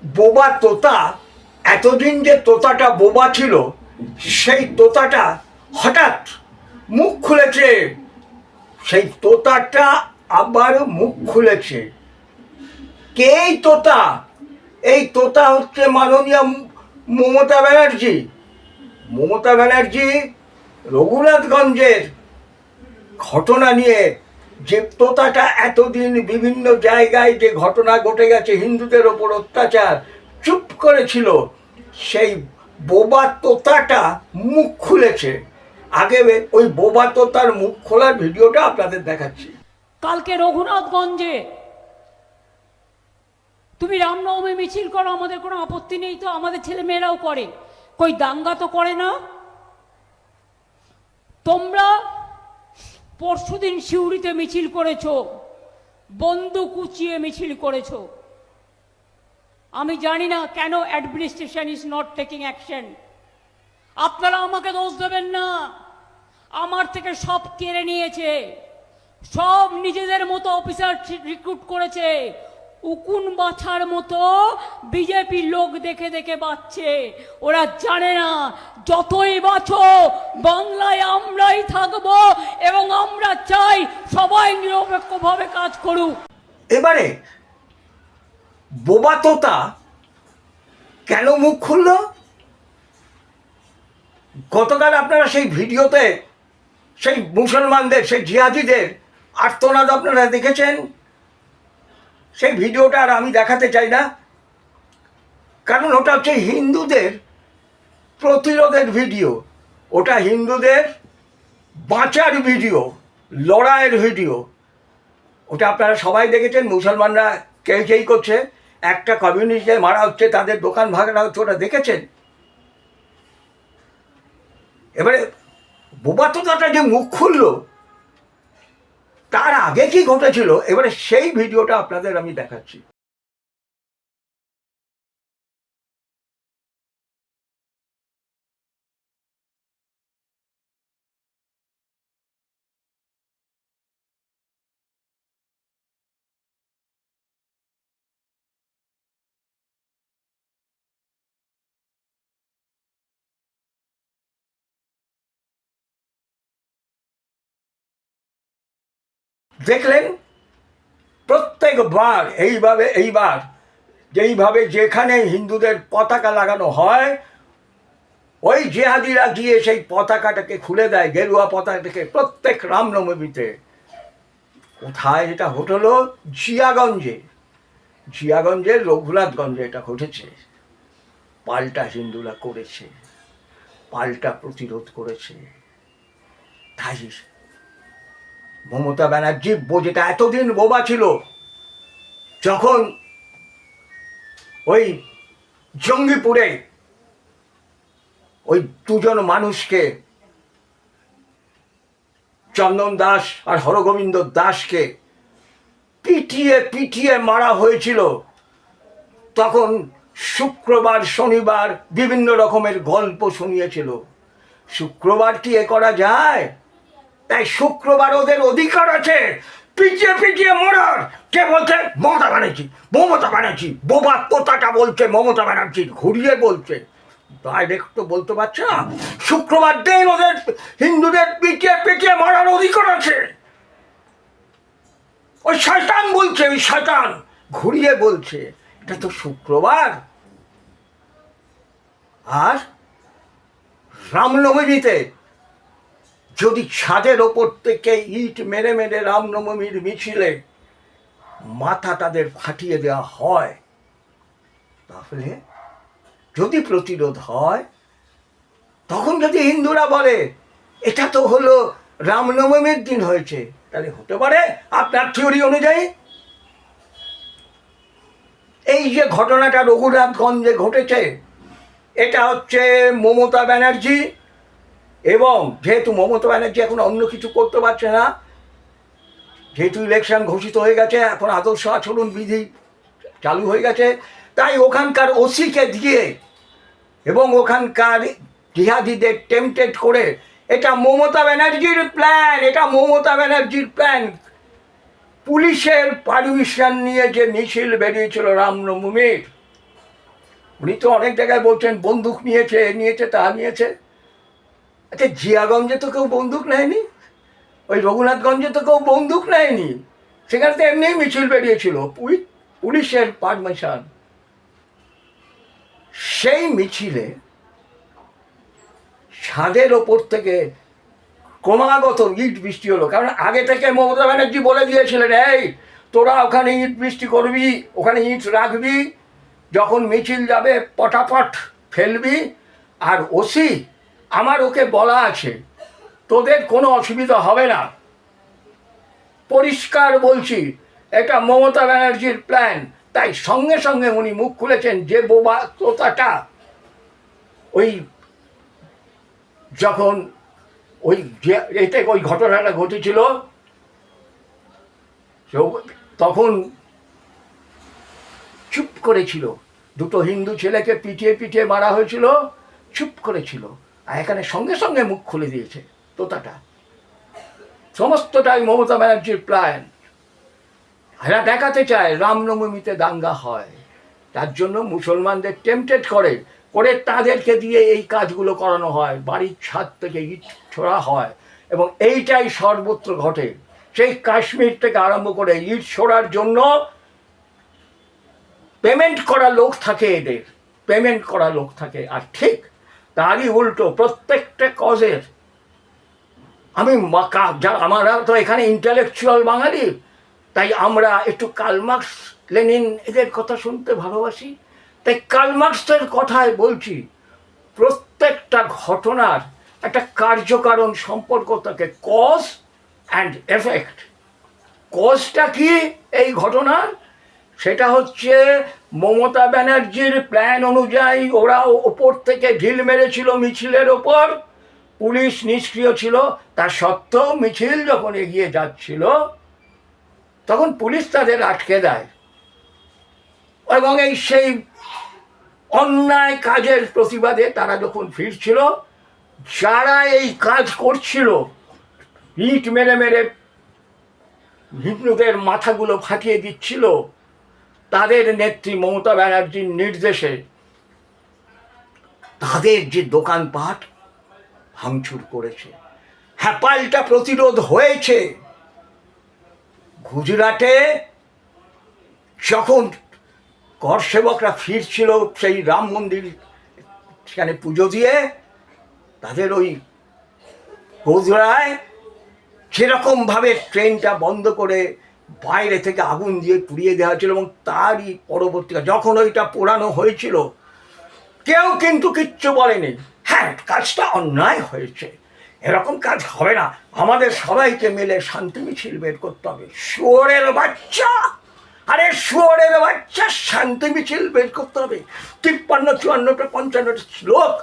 বোবা তোতা, এতদিন যে তোতাটা বোবা ছিল সেই তোতাটা হঠাৎ মুখ খুলেছে। সেই তোতাটা আবার মুখ খুলেছে। কে এই তোতা? এই তোতা হচ্ছে মাননীয় মমতা ব্যানার্জি। মমতা ব্যানার্জি রঘুনাথগঞ্জের ঘটনা নিয়ে যে তোতাটা এতদিন বিভিন্ন জায়গায় যে ঘটনা ঘটে গেছে, হিন্দুদের ওপর অত্যাচার, চুপ করেছিল, সেই বোবা তোতাটা মুখ খুলেছে। আগে ওই বোবা তোতার মুখ খোলার ভিডিওটা আপনাদের দেখাচ্ছি। কালকে রঘুনাথগঞ্জে তুমি রামনবমী মিছিল করো, আমাদের কোনো আপত্তি নেই, তো আমাদের ছেলেমেয়েরাও করে, কই দাঙ্গা তো করে না। তোমরা পরশুদিন সিউড়িতে মিছিল করেছো, বন্দুক উঁচিয়ে মিছিল করেছো। আমি জানি না কেন administration is not taking action. আপনারা আমাকে দোষ দেবেন না, আমার থেকে সব কেড়ে নিয়েছে, সব নিজেদের মতো অফিসার রিক্রুট করেছে, উকুন বাছার মতো বিজেপি লোক দেখে দেখে বাঁচছে। ওরা জানে না যতই বাঁচো বাংলায় আমরাই থাকবো, এবং আমরা চাই সবাই নিরপেক্ষভাবে কাজ করুক। এবারে বোবা তোতা কেন মুখ খুলল? গতকাল আপনারা সেই ভিডিওতে সেই মুসলমানদের, সেই জিহাদিদের আর্তনাদ আপনারা দেখেছেন। সেই ভিডিওটা আর আমি দেখাতে চাই না, কারণ ওটা হচ্ছে হিন্দুদের প্রতিরোধের ভিডিও, ওটা হিন্দুদের বাঁচার ভিডিও, লড়াইয়ের ভিডিও। ওটা আপনারা সবাই দেখেছেন। মুসলমানরা কেই করছে, একটা কমিউনিস্টে মারা হচ্ছে, তাদের দোকান ভাঙা হচ্ছে, ওটা দেখেছেন। এবারে বোবা তোতাটা যে মুখ খুলল, তার আগে কি ঘটেছিল এবারে সেই ভিডিওটা আপনাদের আমি দেখাচ্ছি। দেখলেন প্রত্যেকবার এইবার যেইভাবে যেখানে হিন্দুদের পতাকা লাগানো হয়, ওই জেহাদিরা গিয়ে সেই পতাকাটাকে খুলে দেয়, গেরুয়া পতাকাটাকে, প্রত্যেক রামনবমীতে। কোথায় এটা ঘটলো? জিয়াগঞ্জের রঘুনাথগঞ্জে এটা ঘটেছে। পাল্টা হিন্দুরা করেছে, পাল্টা প্রতিরোধ করেছে। তাই মমতা ব্যানার্জি যেটা এতদিন বোবা ছিল, যখন ওই জঙ্গিপুরে ওই দুজন মানুষকে, চন্দন দাস আর হরগোবিন্দ দাসকে পিটিয়ে পিটিয়ে মারা হয়েছিল, তখন শুক্রবার শনিবার বিভিন্ন রকমের গল্প শুনিয়েছিল। শুক্রবার কি এ করা যায়? তাই শুক্রবার ওদের অধিকার আছে পিটিয়ে পিটিয়ে মরার। কে বলছে? মমতা ব্যানার্জি। মমতা ব্যানার্জি বোবা তোতাটা বলছে, মমতা ব্যানার্জি ঘুরিয়ে বলছে, ডাইরেক্ট তো বলতে পারছে না। শুক্রবার দিন ওদের হিন্দুদের পিটিয়ে পিটিয়ে মারার অধিকার আছে। ওই শয়তান বলছে, ওই শয়তান ঘুরিয়ে বলছে। এটা তো শুক্রবার। আর রামনবমীতে যদি ছাদের ওপর থেকে ইট মেরে মেরে রামনবমীর মিছিলে মাথা তাদের ফাটিয়ে দেওয়া হয়, তাহলে যদি প্রতিরোধ হয়, তখন যদি হিন্দুরা বলে এটা তো হলো রামনবমীর দিন হয়েছে, তাহলে হতে পারে আপনার থিওরি অনুযায়ী এই যে ঘটনাটা রঘুনাথগঞ্জে ঘটেছে, এটা হচ্ছে মমতা ব্যানার্জি। এবং যেহেতু মমতা ব্যানার্জি এখন অন্য কিছু করতে পারছে না, যেহেতু ইলেকশন ঘোষিত হয়ে গেছে, এখন আদর্শ আচরণ বিধি চালু হয়ে গেছে, তাই ওখানকার ওসিকে দিয়ে এবং ওখানকার জিহাদিদের টেম্পটেড করে, এটা মমতা ব্যানার্জির প্ল্যান, এটা মমতা ব্যানার্জির প্ল্যান। পুলিশের পারমিশন নিয়ে যে মিছিল বেরিয়েছিল রামনবমীর, উনি তো অনেক জায়গায় বলছেন বন্দুক নিয়েছে, এ নিয়েছে, তা নিয়েছে। আচ্ছা, জিয়াগঞ্জে তো কেউ বন্দুক নেয়নি, ওই রঘুনাথগঞ্জে তো কেউ বন্দুক নেয়নি, সেখানে তো এমনিই মিছিল বেরিয়েছিল পুলিশের পারমিশন। সেই মিছিলে ছাদের ওপর থেকে ক্রমাগত ইট বৃষ্টি হলো, কারণ আগে থেকে মমতা ব্যানার্জি বলে দিয়েছিলেন, এই তোরা ওখানে ইট বৃষ্টি করবি, ওখানে ইট রাখবি, যখন মিছিল যাবে পটাপট ফেলবি। আর ওসি আমার ওকে বলা আছে, তোদের কোনো অসুবিধা হবে না, পরিষ্কার বলছি, এটা মমতা ব্যানার্জির প্ল্যান। তাই সঙ্গে সঙ্গে উনি মুখ খুলেছেন যে বোবা তোতাটা ওই যখন ওই যে এতে ওই ঘটনাটা ঘটেছিল তখন চুপ করেছিল, দুটো হিন্দু ছেলেকে পিটিয়ে পিটিয়ে মারা হয়েছিল, চুপ করেছিল। আর এখানে সঙ্গে সঙ্গে মুখ খুলে দিয়েছে তোতাটা। সমস্তটাই মমতা ব্যানার্জির প্ল্যান। এরা দেখাতে চায় রামনবমীতে দাঙ্গা হয়, তার জন্য মুসলমানদের টেম্পটেড করে করে তাদেরকে দিয়ে এই কাজগুলো করানো হয়, বাড়ির ছাদ থেকে ইট ছোড়া হয়, এবং এইটাই সর্বত্র ঘটে। সেই কাশ্মীর থেকে আরম্ভ করে ইট ছোড়ার জন্য পেমেন্ট করা লোক থাকে, এদের পেমেন্ট করা লোক থাকে। আর ঠিক তারই উল্টো প্রত্যেকটা কজের, আমি আমরা তো এখানে ইন্টেলেকচুয়াল বাঙালি, তাই আমরা একটু কার্ল মার্কস লেনিন এদের কথা শুনতে ভালোবাসি, তাই কার্ল মার্কসের কথাই বলছি। প্রত্যেকটা ঘটনার একটা কার্যকারণ সম্পর্ক থাকে, কজ অ্যান্ড এফেক্ট। কজটা কি এই ঘটনার? সেটা হচ্ছে মমতা ব্যানার্জির প্ল্যান অনুযায়ী ওরা ওপর থেকে ঢিল মেরেছিল মিছিলের ওপর, পুলিশ নিষ্ক্রিয় ছিল। তা সত্ত্বেও মিছিল যখন এগিয়ে যাচ্ছিল তখন পুলিশ তাদের আটকে দেয়, এবং এই সেই অন্যায় কাজের প্রতিবাদে তারা যখন ফিরছিল, যারা এই কাজ করছিল, ইট মেরে মেরে হিন্দুদের মাথাগুলো ফাটিয়ে দিচ্ছিল, তাদের নেত্রী মমতা ব্যানার্জির নির্দেশে তাদের যে দোকানপাট ভাঙচুর করেছে। হ্যাঁ, পাল্টা প্রতিরোধ হয়েছে। গুজরাটে যখন কর সেবকরা ফিরছিল সেই রাম মন্দির সেখানে পুজো দিয়ে, তাদের ওই গোধরায় যেরকমভাবে ট্রেনটা বন্ধ করে বাইরে থেকে আগুন দিয়ে পুড়িয়ে দেওয়া হয়েছিল, এবং তারই পরবর্তীকালে যখন ওইটা পোড়ানো হয়েছিল কেউ কিন্তু কিচ্ছু বলেনি। হ্যাঁ, কাজটা অন্যায় হয়েছে, এরকম কাজ হবে না, আমাদের সবাইকে মিলে শান্তি মিছিল বের করতে হবে। শুয়োরের বাচ্চা, আরে শুয়োরের বাচ্চা, শান্তি মিছিল বের করতে হবে। 53, 54, 55 লোক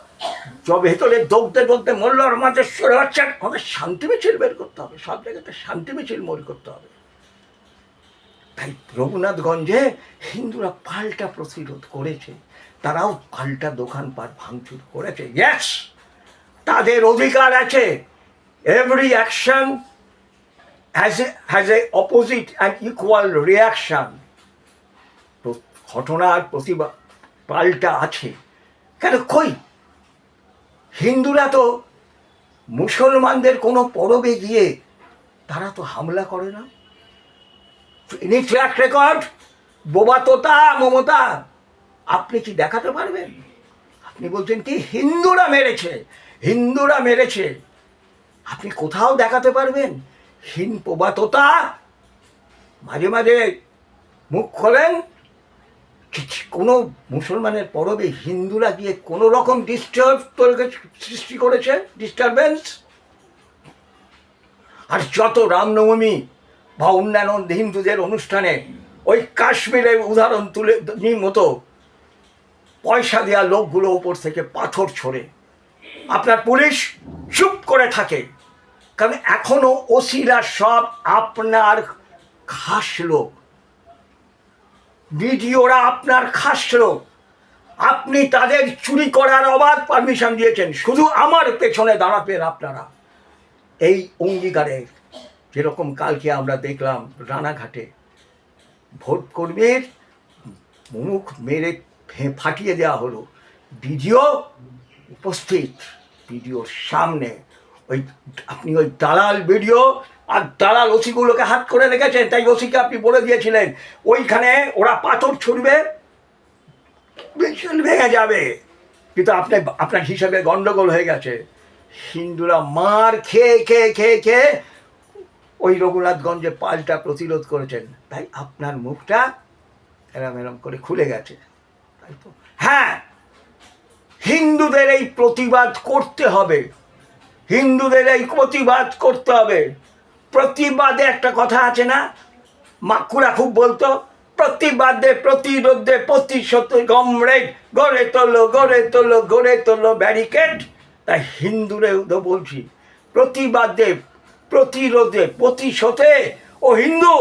ভেতরে দৌড়তে দৌড়তে মরল, আর আমাদের শুয়োরের বাচ্চা, আমাদের শান্তি মিছিল বের করতে হবে, সব জায়গাতে শান্তি মিছিল বের করতে হবে। তাই রঘুনাথগঞ্জে হিন্দুরা পাল্টা প্রতিরোধ করেছে, তারাও পাল্টা দোকানপাট ভাঙচুর করেছে। ইয়েস, তাদের অধিকার আছে। Every action has a opposite and equal reaction. ঘটনার প্রতিবাদ পাল্টা আছে। কেন কই হিন্দুরা তো মুসলমানদের কোনো পরবে গিয়ে তারা তো হামলা করে না। ইনি ট্র্যাক রেকর্ড বোবা তোতা মমতা আপনি কি দেখাতে পারবেন? আপনি বলছেন কি হিন্দুরা মেরেছে, হিন্দুরা মেরেছে, আপনি কোথাও দেখাতে পারবেন? বোবা তোতা মাঝে মাঝে মুখ খোলেন, কোনো মুসলমানের পরবে হিন্দুরা গিয়ে কোনো রকম সৃষ্টি করেছে, ডিস্টারবেন্স? আর যত রামনবমী বা অন্যান্য হিন্দুদের অনুষ্ঠানে ওই কাশ্মীরের উদাহরণ তুলে মতো পয়সা দেওয়া লোকগুলো ওপর থেকে পাথর ছোড়ে, আপনার পুলিশ চুপ করে থাকে, কারণ এখনো ওসিরা সব আপনার খাস লোক, বিডিওরা আপনার খাস লোক। আপনি তাদের চুরি করার অবাধ পারমিশন দিয়েছেন, শুধু আমার পেছনে দাঁড়াবেন আপনারা। এই অঙ্গীকারে যেরকম কালকে আমরা দেখলাম রানাঘাটে ভোট কর্মীর মুখ মেরে ফাটিয়ে দেওয়া হলো। ভিডিও উপস্থিত, ভিডিওর সামনে ওই আপনি ওই দালাল ভিডিও আর দালাল ওসিগুলোকে হাত করে রেখেছেন, তাই ওসিকে আপনি বলে দিয়েছিলেন ওইখানে ওরা পাথর ছুড়বে, মিছিল ভেঙে যাবে, কিন্তু আপনার হিসাবে গন্ডগোল হয়ে গেছে। হিন্দুরা মার খেয়ে খেয়ে খেয়ে খেয়ে ওই রঘুনাথগঞ্জে পাল্টা প্রতিরোধ করেছেন, তাই আপনার মুখটা এরম এরম করে খুলে গেছে, তাই তো? হ্যাঁ, হিন্দুদের এই প্রতিবাদ করতে হবে, হিন্দুদের এই প্রতিবাদ করতে হবে। প্রতিবাদে একটা কথা আছে না, মাকুরা খুব বলতো, প্রতিবাদে প্রতিরোধে প্রতিশোধে কমরেড, গড়ে তোলো গড়ে তোলো গড়ে তোলো ব্যারিকেড। তাই হিন্দুরেও তো বলছি, প্রতিবাদে প্রতিরোধে প্রতিশোধে, ও হিন্দু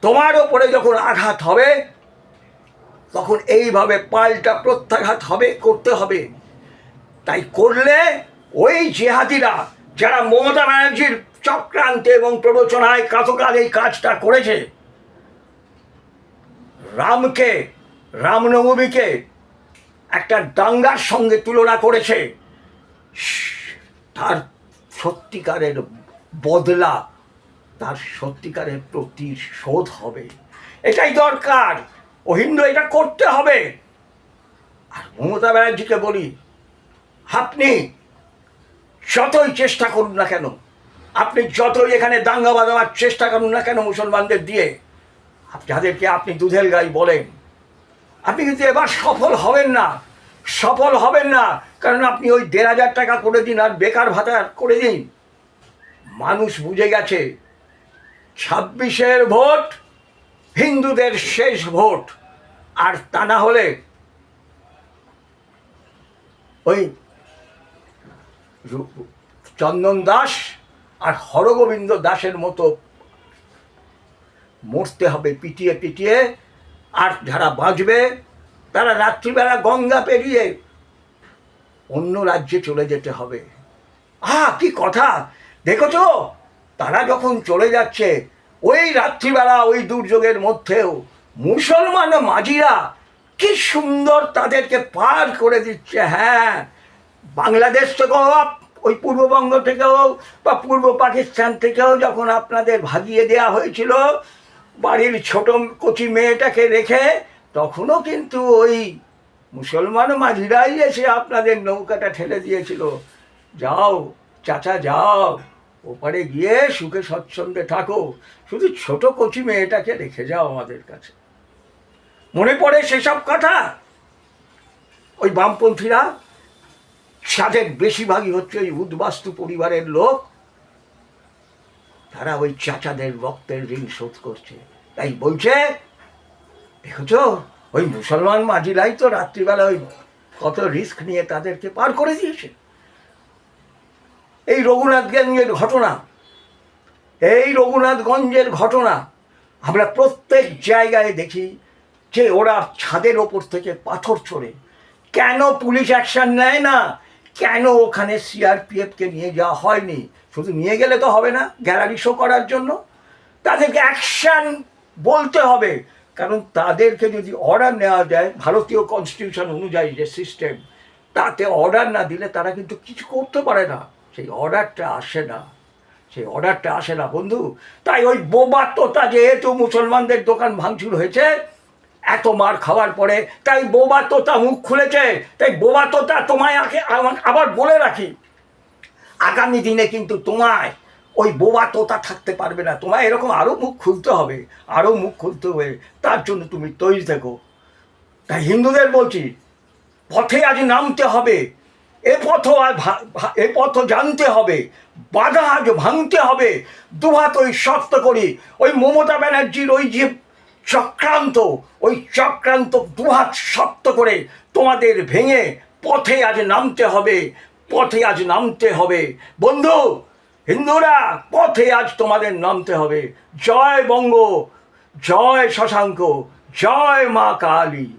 তোমার ওপরে যখন আঘাত হবে তখন এইভাবে পাল্টা প্রত্যাঘাত হবে, করতে হবে। তাই করলে ওই জেহাদিরা যারা মমতা ব্যানার্জির চক্রান্তে এবং প্ররোচনায় কাতকাল এই কাজটা করেছে, রামকে, রামনবমীকে একটা দাঙ্গার সঙ্গে তুলনা করেছে, তার সত্যিকারের বদলা, তার সত্যিকারের প্রতিশোধ হবে। এটাই দরকার, ও হিন্দু এটা করতে হবে। আর মমতা ব্যানার্জিকে বলি, আপনি যতই চেষ্টা করুন না কেন, আপনি যতই এখানে দাঙ্গা বাঁধাবার চেষ্টা করুন না কেন মুসলমানদের দিয়ে, যাদেরকে আপনি দুধের গাই বলেন, আপনি কিন্তু এবার সফল হবেন না, সফল হবেন না। কারণ আপনি ওই 1,500 টাকা করে দিন আর বেকার ভাতা করে দিন, মানুষ বুঝে গেছে 26-এর ভোট হিন্দুদের শেষ ভোট। আর তা না হলে ওই চন্দন দাস আর হরগোবিন্দ দাসের মতো মরতে হবে পিটিয়ে পিটিয়ে। আর যারা বাঁচবে তারা রাত্রিবেলা গঙ্গা পেরিয়ে অন্য রাজ্যে চলে যেতে হবে। কি কথা দেখেছো, তারা যখন চলে যাচ্ছে ওই রাত্রিবেলা ওই দুর্যোগের মধ্যেও মুসলমান মাঝিরা কি সুন্দর তাদেরকে পার করে দিচ্ছে। হ্যাঁ, বাংলাদেশ থেকেও, ওই পূর্ববঙ্গ থেকেও বা পূর্ব পাকিস্তান থেকেও যখন আপনাদের ভাগিয়ে দেওয়া হয়েছিল বাড়ির ছোট কচি মেয়েটাকে রেখে, তখনও কিন্তু ওই মুসলমান মাঝিরাই এসে আপনাদের নৌকাটা ঠেলে দিয়েছিল। যাও চাচা যাও, ওপারে গিয়ে সুখে স্বচ্ছন্দে থাকো, শুধু ছোট কচি মেয়েটাকে রেখে যাও আমাদের কাছে। মনে পড়ে সেসব কথা? ওই বামপন্থীরা, যাদের বেশিরভাগই হচ্ছে ওই উদ্বাস্তু পরিবারের লোক, তারা ওই চাচাদের রক্তের ঋণ শোধ করছে। তাই বলছে, দেখেছ ওই মুসলমান মাঝিরাই তো রাত্রিবেলা ওই কত রিস্ক নিয়ে তাদেরকে পার করে দিয়েছে। এই রঘুনাথগঞ্জের ঘটনা, এই রঘুনাথগঞ্জের ঘটনা আমরা প্রত্যেক জায়গায় দেখি যে ওরা ছাদের ওপর থেকে পাথর ছোড়ে। কেন পুলিশ অ্যাকশন নেয় না? কেন ওখানে সিআরপিএফকে নিয়ে যাওয়া হয়নি? শুধু নিয়ে গেলে তো হবে না গ্যালারি শো করার জন্য, তাদেরকে অ্যাকশান বলতে হবে। কারণ তাদেরকে যদি অর্ডার নেওয়া যায় ভারতীয় কনস্টিটিউশন অনুযায়ী যে সিস্টেম, তাতে অর্ডার না দিলে তারা কিন্তু কিছু করতে পারে না, সেই অর্ডারটা আসে না, সেই অর্ডারটা আসে না বন্ধু। তাই ওই বোবা তোতা, যেহেতু মুসলমানদের দোকান ভাঙচুর হয়েছে এত মার খাওয়ার পরে, তাই বোবা তোতা মুখ খুলেছে। তাই বোবা তোতা তোমায় আবার বলে রাখি, আগামী দিনে কিন্তু তোমায় ওই বোবা তোতা থাকতে পারবে না, তোমায় এরকম আরও মুখ খুলতে হবে, আরও মুখ খুলতে হবে। তার জন্য তুমি তৈরি থেকো। তাই হিন্দুদের বলছি, পথে আজ নামতে হবে, এ পথ জানতে হবে, বাধা আজ ভাঙতে হবে। দুহাত ওই শক্ত করি, ওই মমতা ব্যানার্জির ওই যে চক্রান্ত, ওই চক্রান্ত দুহাত শক্ত করে তোমাদের ভেঙে পথে আজ নামতে হবে, পথে আজ নামতে হবে। বন্ধু হিন্দুরা, পথে আজ তোমাদের নামতে হবে। জয় বঙ্গ, জয় শশাঙ্ক, জয় মা কালী।